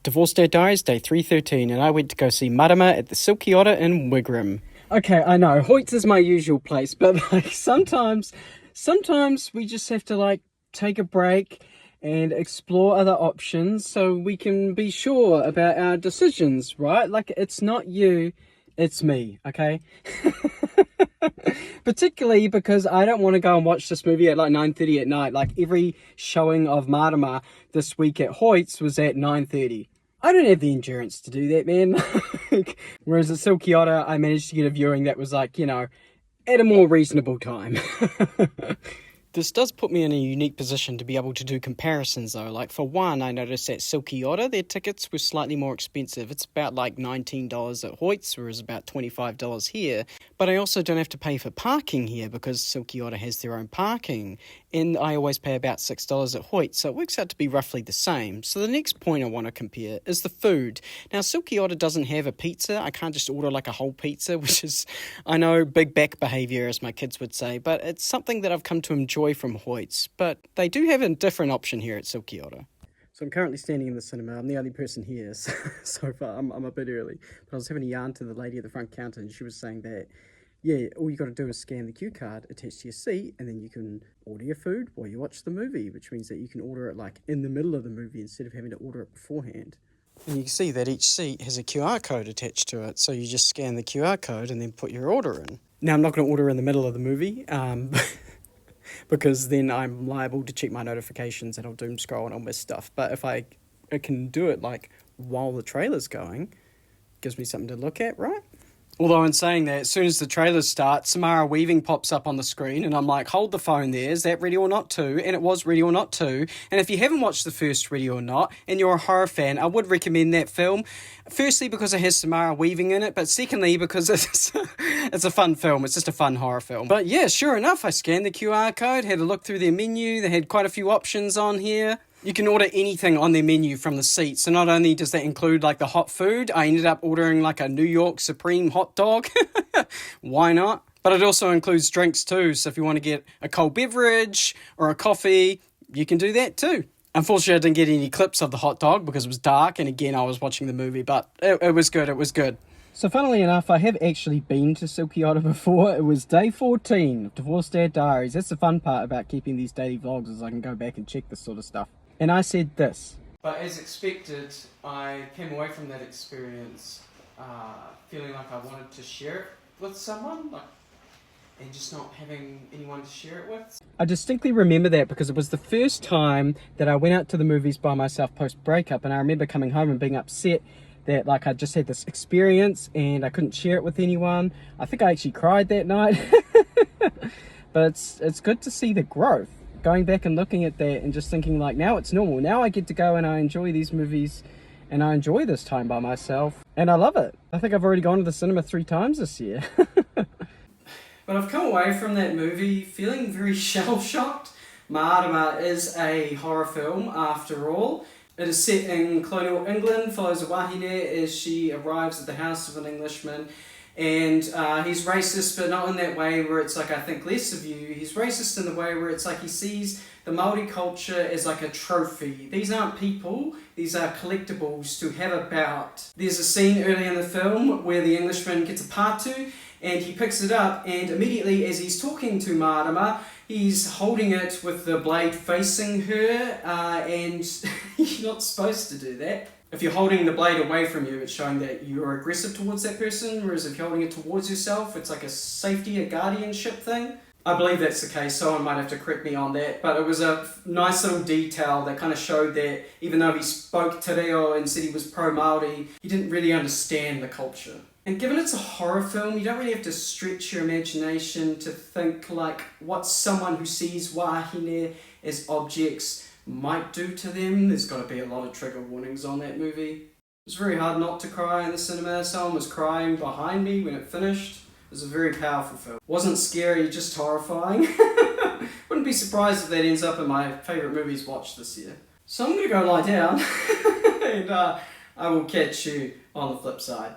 Divorce Dad Diaries, day 313, and I went to go see Mārama at the Silky Otter in Wigram. Okay, I know, Hoyts is my usual place, but sometimes we just have to take a break and explore other options so we can be sure about our decisions, right? It's not you, it's me, okay? Particularly because I don't want to go and watch this movie at 9:30 at night. Every showing of Mārama this week at Hoyts was at 9:30. I don't have the endurance to do that, man. Whereas at Silky Otter, I managed to get a viewing that was at a more reasonable time. This does put me in a unique position to be able to do comparisons, though. For one, I noticed at Silky Otter, their tickets were slightly more expensive. It's about $19 at Hoyts, whereas about $25 here. But I also don't have to pay for parking here because Silky Otter has their own parking. And I always pay about $6 at Hoyts, so it works out to be roughly the same. So the next point I want to compare is the food. Now, Silky Otter doesn't have a pizza. I can't just order a whole pizza, which is, I know, big back behaviour, as my kids would say, but it's something that I've come to enjoy from Hoyts, but they do have a different option here at Silky Otter. So I'm currently standing in the cinema. I'm the only person here so far. I'm a bit early, but I was having a yarn to the lady at the front counter, and she was saying that, yeah, all you got to do is scan the cue card attached to your seat, and then you can order your food while you watch the movie, which means that you can order it in the middle of the movie instead of having to order it beforehand. And you can see that each seat has a QR code attached to it, so you just scan the QR code and then put your order in. Now, I'm not going to order in the middle of the movie, because then I'm liable to check my notifications and I'll doom scroll and I'll miss stuff. But if I can do it while the trailer's going, it gives me something to look at, right? Although in saying that, as soon as the trailers start, Samara Weaving pops up on the screen and I'm like, hold the phone there, is that Ready or Not 2? And it was Ready or Not 2. And if you haven't watched the first Ready or Not and you're a horror fan, I would recommend that film. Firstly, because it has Samara Weaving in it, but secondly, because it's a fun film. It's just a fun horror film. But yeah, sure enough, I scanned the QR code, had a look through their menu. They had quite a few options on here. You can order anything on their menu from the seat. So not only does that include the hot food, I ended up ordering a New York Supreme hot dog. Why not? But it also includes drinks too. So if you want to get a cold beverage or a coffee, you can do that too. Unfortunately, I didn't get any clips of the hot dog because it was dark. And again, I was watching the movie, but it was good. It was good. So funnily enough, I have actually been to Silky Otter before. It was day 14 of Divorce Dad Diaries. That's the fun part about keeping these daily vlogs, is I can go back and check this sort of stuff. And I said this. But as expected, I came away from that experience feeling like I wanted to share it with someone, and just not having anyone to share it with. I distinctly remember that because it was the first time that I went out to the movies by myself post-breakup, and I remember coming home and being upset that I just had this experience and I couldn't share it with anyone. I think I actually cried that night. But it's good to see the growth. Going back and looking at that and just thinking now it's normal. Now I get to go and I enjoy these movies and I enjoy this time by myself and I love it. I think I've already gone to the cinema 3 times this year. But I've come away from that movie feeling very shell-shocked. Mārama is a horror film after all. It is set in colonial England, follows a wahine as she arrives at the house of an Englishman. And he's racist, but not in that way where it's I think less of you. He's racist in the way where it's he sees the Māori culture as a trophy. These aren't people, these are collectibles to have about. There's a scene early in the film where the Englishman gets a patu and he picks it up, and immediately as he's talking to Mārama, he's holding it with the blade facing her, and you're not supposed to do that. If you're holding the blade away from you, it's showing that you're aggressive towards that person, whereas if you're holding it towards yourself, it's a safety, a guardianship thing. I believe that's the case, someone might have to correct me on that, but it was a nice little detail that kind of showed that even though he spoke te reo and said he was pro-Māori, he didn't really understand the culture. And given it's a horror film, you don't really have to stretch your imagination to think what someone who sees wahine as objects might do to them. There's got to be a lot of trigger warnings on that movie. It was very hard not to cry in the cinema. Someone was crying behind me when it finished. It was a very powerful film. Wasn't scary, just horrifying. Wouldn't be surprised if that ends up in my favourite movies watched this year. So I'm going to go lie down and I will catch you on the flip side.